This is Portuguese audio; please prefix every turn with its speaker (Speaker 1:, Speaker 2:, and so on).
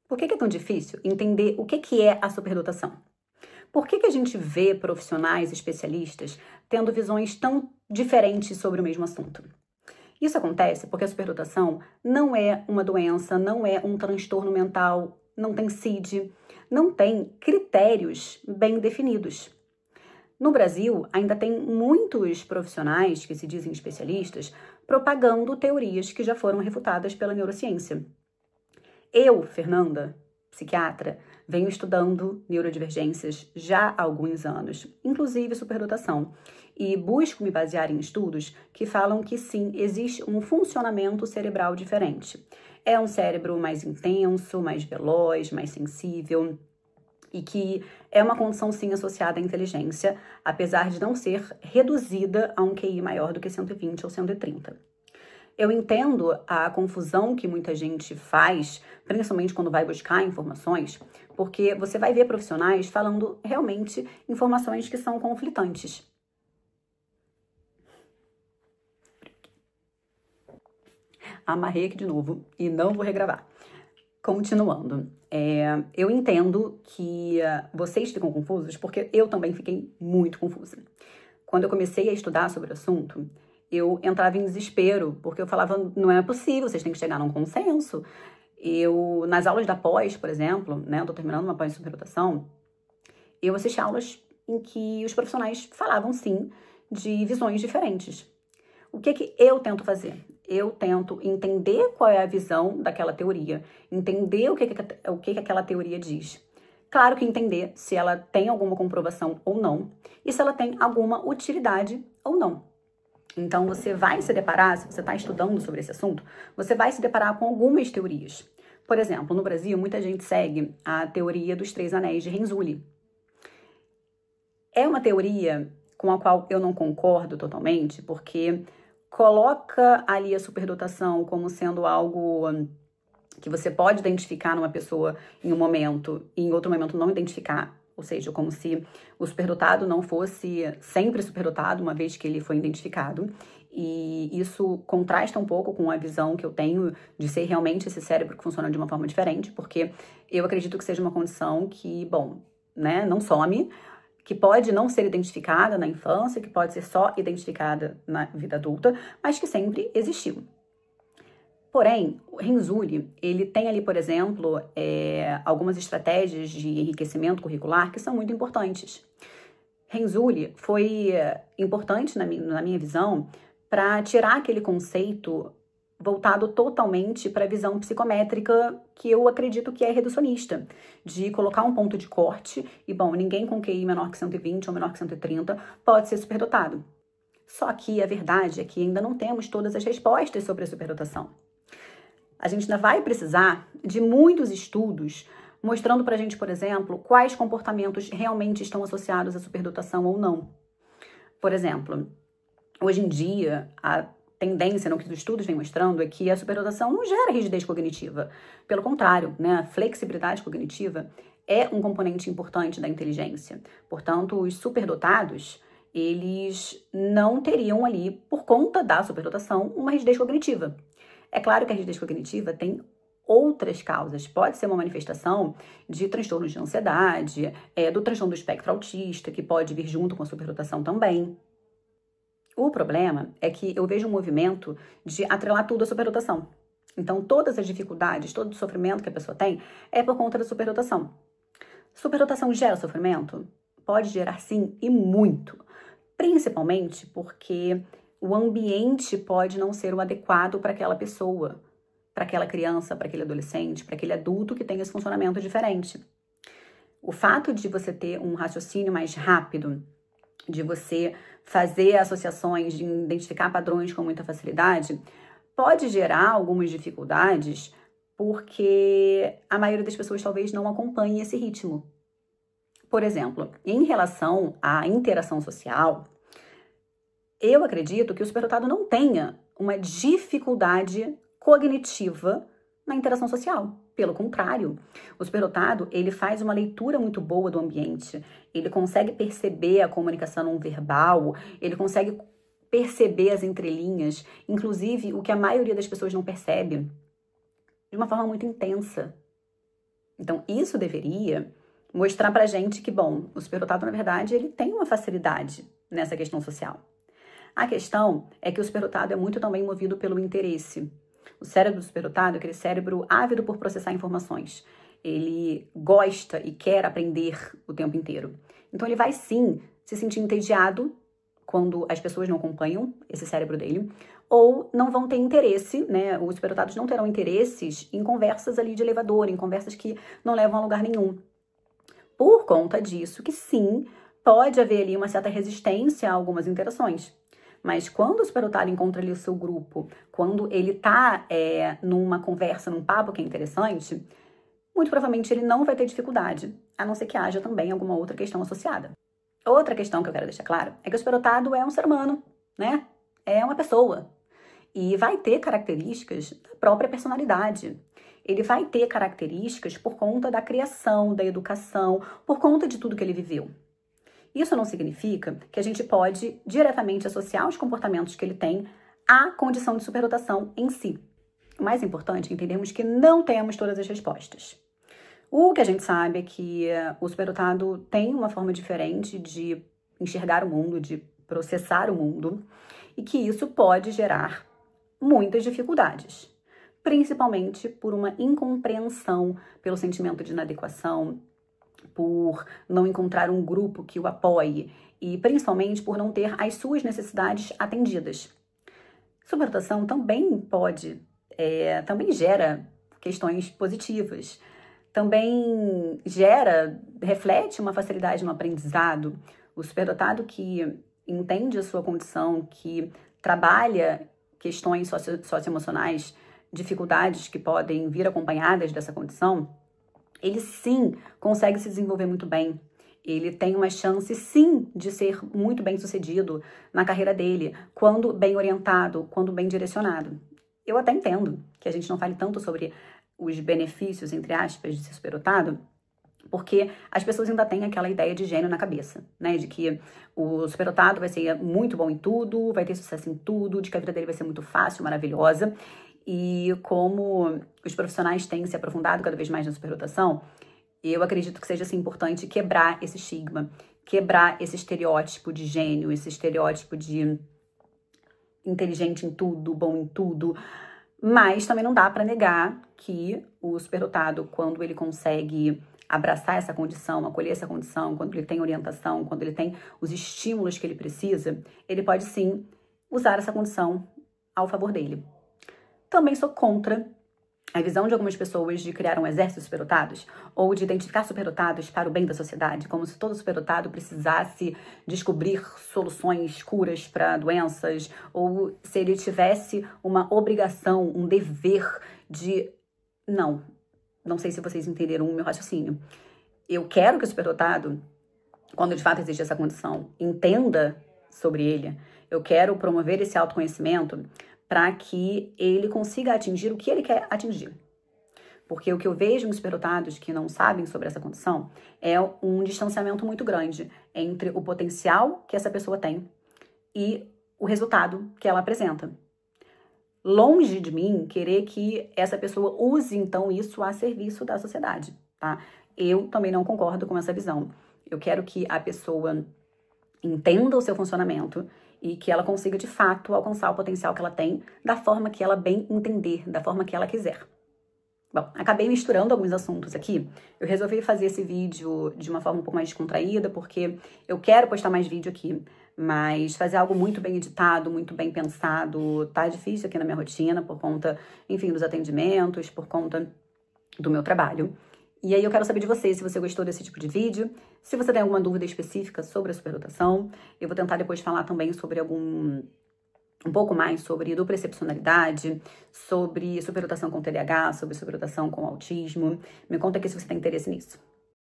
Speaker 1: Por que é tão difícil entender o que é a superdotação? Por que a gente vê profissionais especialistas tendo visões tão diferentes sobre o mesmo assunto? Isso acontece porque a superdotação não é uma doença, não é um transtorno mental, não tem CID, não tem critérios bem definidos. No Brasil, ainda tem muitos profissionais que se dizem especialistas propagando teorias que já foram refutadas pela neurociência. Eu, Fernanda, psiquiatra, venho estudando neurodivergências já há alguns anos, inclusive superdotação, e busco me basear em estudos que falam que sim, existe um funcionamento cerebral diferente. É um cérebro mais intenso, mais veloz, mais sensível, e que é uma condição sim associada à inteligência, apesar de não ser reduzida a um QI maior do que 120 ou 130. Eu entendo a confusão que muita gente faz, principalmente quando vai buscar informações, porque você vai ver profissionais falando realmente informações que são conflitantes. Amarrei aqui de novo e não vou regravar. Continuando, eu entendo que vocês ficam confusos, porque eu também fiquei muito confusa. Quando eu comecei a estudar sobre o assunto, eu entrava em desespero, porque eu falava, não é possível, vocês têm que chegar num consenso. Nas aulas da pós, por exemplo, né, eu tô terminando uma pós de superdotação, eu assisti aulas em que os profissionais falavam, sim, de visões diferentes. O que eu tento fazer? Eu tento entender qual é a visão daquela teoria, entender o que aquela teoria diz. Claro que entender se ela tem alguma comprovação ou não, e se ela tem alguma utilidade ou não. Então, você vai se deparar, se você está estudando sobre esse assunto, você vai se deparar com algumas teorias. Por exemplo, no Brasil, muita gente segue a teoria dos 3 anéis de Renzulli. É uma teoria com a qual eu não concordo totalmente, porque coloca ali a superdotação como sendo algo que você pode identificar numa pessoa em um momento e em outro momento não identificar, ou seja, como se o superdotado não fosse sempre superdotado, uma vez que ele foi identificado. E isso contrasta um pouco com a visão que eu tenho de ser realmente esse cérebro que funciona de uma forma diferente, porque eu acredito que seja uma condição que, bom, né, não some, que pode não ser identificada na infância, que pode ser só identificada na vida adulta, mas que sempre existiu. Porém, o Renzulli, ele tem ali, por exemplo, algumas estratégias de enriquecimento curricular que são muito importantes. Renzulli foi importante, na minha visão, para tirar aquele conceito voltado totalmente para a visão psicométrica, que eu acredito que é reducionista, de colocar um ponto de corte e, bom, ninguém com QI menor que 120 ou menor que 130 pode ser superdotado. Só que a verdade é que ainda não temos todas as respostas sobre a superdotação. A gente ainda vai precisar de muitos estudos mostrando pra gente, por exemplo, quais comportamentos realmente estão associados à superdotação ou não. Por exemplo, hoje em dia, a tendência, no que os estudos vêm mostrando, é que a superdotação não gera rigidez cognitiva. Pelo contrário, né, a flexibilidade cognitiva é um componente importante da inteligência. Portanto, os superdotados, eles não teriam ali, por conta da superdotação, uma rigidez cognitiva. É claro que a rigidez cognitiva tem outras causas. Pode ser uma manifestação de transtornos de ansiedade, do transtorno do espectro autista, que pode vir junto com a superdotação também. O problema é que eu vejo um movimento de atrelar tudo à superdotação. Então, todas as dificuldades, todo o sofrimento que a pessoa tem é por conta da superdotação. Superdotação gera sofrimento? Pode gerar sim, e muito. Principalmente porque o ambiente pode não ser o adequado para aquela pessoa, para aquela criança, para aquele adolescente, para aquele adulto que tem esse funcionamento diferente. O fato de você ter um raciocínio mais rápido, de você fazer associações, de identificar padrões com muita facilidade, pode gerar algumas dificuldades, porque a maioria das pessoas talvez não acompanhe esse ritmo. Por exemplo, em relação à interação social, eu acredito que o superdotado não tenha uma dificuldade cognitiva na interação social. Pelo contrário, o superdotado, ele faz uma leitura muito boa do ambiente, ele consegue perceber a comunicação não verbal, ele consegue perceber as entrelinhas, inclusive o que a maioria das pessoas não percebe, de uma forma muito intensa. Então, isso deveria mostrar pra gente que, bom, o superdotado, na verdade, ele tem uma facilidade nessa questão social. A questão é que o superdotado é muito também movido pelo interesse. O cérebro do superdotado é aquele cérebro ávido por processar informações. Ele gosta e quer aprender o tempo inteiro. Então, ele vai, sim, se sentir entediado quando as pessoas não acompanham esse cérebro dele, ou não vão ter interesse, né? Os superdotados não terão interesses em conversas ali de elevador, em conversas que não levam a lugar nenhum. Por conta disso, que sim, pode haver ali uma certa resistência a algumas interações. Mas quando o superdotado encontra ali o seu grupo, quando ele tá numa conversa, num papo que é interessante, muito provavelmente ele não vai ter dificuldade, a não ser que haja também alguma outra questão associada. Outra questão que eu quero deixar claro é que o superdotado é um ser humano, né? É uma pessoa. E vai ter características da própria personalidade. Ele vai ter características por conta da criação, da educação, por conta de tudo que ele viveu. Isso não significa que a gente pode diretamente associar os comportamentos que ele tem à condição de superdotação em si. O mais importante é entendermos que não temos todas as respostas. O que a gente sabe é que o superdotado tem uma forma diferente de enxergar o mundo, de processar o mundo, e que isso pode gerar muitas dificuldades, principalmente por uma incompreensão, pelo sentimento de inadequação, por não encontrar um grupo que o apoie e principalmente por não ter as suas necessidades atendidas. Superdotação também também gera questões positivas, também reflete uma facilidade no aprendizado. O superdotado que entende a sua condição, que trabalha questões socioemocionais, dificuldades que podem vir acompanhadas dessa condição, ele sim consegue se desenvolver muito bem. Ele tem uma chance sim de ser muito bem sucedido na carreira dele, quando bem orientado, quando bem direcionado. Eu até entendo que a gente não fale tanto sobre os benefícios, entre aspas, de ser superdotado, porque as pessoas ainda têm aquela ideia de gênio na cabeça, né? De que o superdotado vai ser muito bom em tudo, vai ter sucesso em tudo, de que a vida dele vai ser muito fácil, maravilhosa. E como os profissionais têm se aprofundado cada vez mais na superdotação, eu acredito que seja assim, importante quebrar esse estigma, quebrar esse estereótipo de gênio, esse estereótipo de inteligente em tudo, bom em tudo. Mas também não dá para negar que o superdotado, quando ele consegue abraçar essa condição, acolher essa condição, quando ele tem orientação, quando ele tem os estímulos que ele precisa, ele pode sim usar essa condição ao favor dele. Também sou contra a visão de algumas pessoas de criar um exército de superdotados ou de identificar superdotados para o bem da sociedade, como se todo superdotado precisasse descobrir soluções, curas para doenças, ou se ele tivesse uma obrigação, um dever de... Não sei se vocês entenderam o meu raciocínio. Eu quero que o superdotado, quando de fato existe essa condição, entenda sobre ele. Eu quero promover esse autoconhecimento para que ele consiga atingir o que ele quer atingir. Porque o que eu vejo em superdotados que não sabem sobre essa condição é um distanciamento muito grande entre o potencial que essa pessoa tem e o resultado que ela apresenta. Longe de mim querer que essa pessoa use, então, isso a serviço da sociedade, tá? Eu também não concordo com essa visão. Eu quero que a pessoa entenda o seu funcionamento e que ela consiga, de fato, alcançar o potencial que ela tem da forma que ela bem entender, da forma que ela quiser. Bom, acabei misturando alguns assuntos aqui. Eu resolvi fazer esse vídeo de uma forma um pouco mais descontraída, porque eu quero postar mais vídeo aqui, mas fazer algo muito bem editado, muito bem pensado, tá difícil aqui na minha rotina, por conta, enfim, dos atendimentos, por conta do meu trabalho. E aí eu quero saber de você, se você gostou desse tipo de vídeo, se você tem alguma dúvida específica sobre a superdotação. Eu vou tentar depois falar também sobre um pouco mais sobre dupla excepcionalidade, sobre superdotação com TDAH, sobre superdotação com autismo. Me conta aqui se você tem interesse nisso.